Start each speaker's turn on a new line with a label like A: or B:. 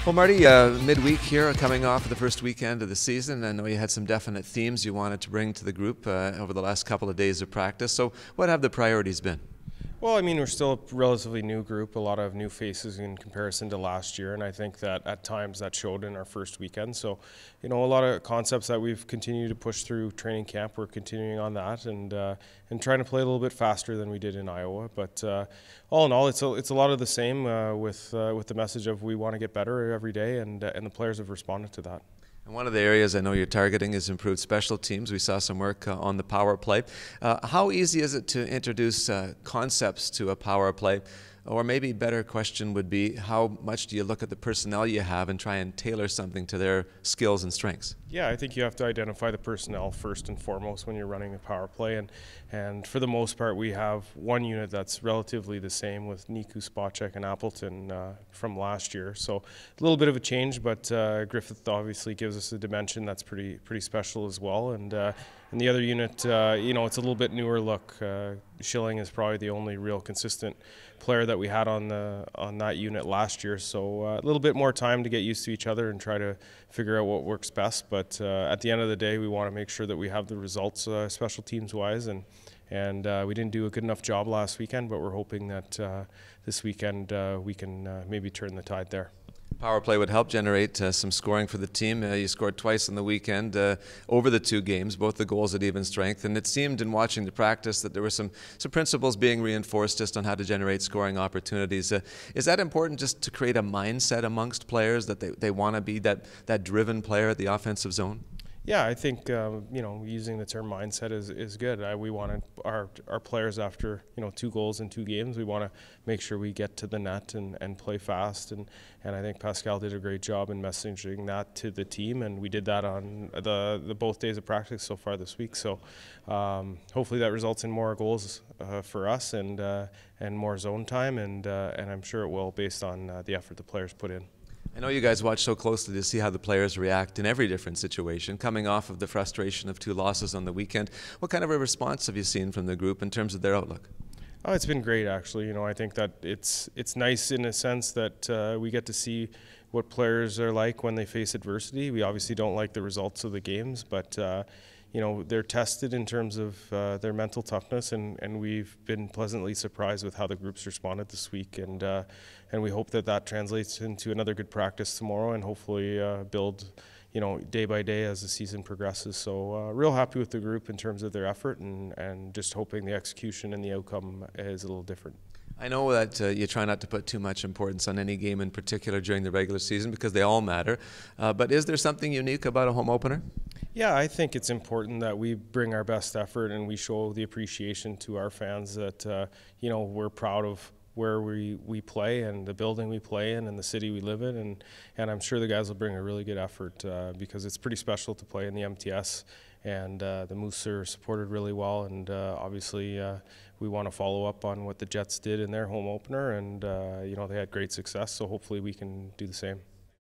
A: Well, Marty, midweek here, coming off of the first weekend of the season. I know you had some definite themes you wanted to bring to the group over the last couple of days of practice. So what have the priorities been?
B: Well, I mean, we're still a relatively new group, a lot of new faces in comparison to last year, and I think that at times that showed in our first weekend. So, a lot of concepts that we've continued to push through training camp, we're continuing on that and trying to play a little bit faster than we did in Iowa. But all in all, it's a lot of the same with the message of we want to get better every day, and the players have responded to that.
A: And one of the areas I know you're targeting is improved special teams. We saw some work on the power play. How easy is it to introduce concepts to a power play? Or maybe a better question would be, how much do you look at the personnel you have and try and tailor something to their skills and strengths?
B: Yeah, I think you have to identify the personnel first and foremost when you're running a power play. And for the most part, we have one unit that's relatively the same with Niku, Spacek, and Appleton from last year. So a little bit of a change, but Griffith obviously gives us a dimension that's pretty special as well. And the other unit, it's a little bit newer look. Schilling is probably the only real consistent player that we had on that unit last year. So a little bit more time to get used to each other and try to figure out what works best. But at the end of the day, we want to make sure that we have the results special teams wise. And we didn't do a good enough job last weekend, but we're hoping that this weekend we can maybe turn the tide there.
A: Power play would help generate some scoring for the team. You scored twice on the weekend over the two games, both the goals at even strength. And it seemed in watching the practice that there were some principles being reinforced just on how to generate scoring opportunities. Is that important, just to create a mindset amongst players that they want to be that driven player at the offensive zone?
B: Yeah, I think using the term mindset is good. We wanted our players after 2 goals in 2 games. We want to make sure we get to the net and play fast. And I think Pascal did a great job in messaging that to the team, and we did that on the both days of practice so far this week. So hopefully that results in more goals for us and more zone time, and I'm sure it will based on the effort the players put in.
A: I know you guys watch so closely to see how the players react in every different situation. Coming off of the frustration of 2 losses on the weekend, what kind of a response have you seen from the group in terms of their outlook?
B: Oh, it's been great, actually. I think that it's nice in a sense that we get to see what players are like when they face adversity. We obviously don't like the results of the games, but they're tested in terms of their mental toughness, and we've been pleasantly surprised with how the group's responded this week, and we hope that translates into another good practice tomorrow, and hopefully build day by day as the season progresses. So real happy with the group in terms of their effort, and just hoping the execution and the outcome is a little different.
A: I know that you try not to put too much importance on any game in particular during the regular season because they all matter, but is there something unique about a home opener?
B: Yeah, I think it's important that we bring our best effort and we show the appreciation to our fans that we're proud of where we play and the building we play in and the city we live in, and I'm sure the guys will bring a really good effort because it's pretty special to play in the MTS, and the Moose are supported really well, and obviously we want to follow up on what the Jets did in their home opener, and they had great success, so hopefully we can do the same.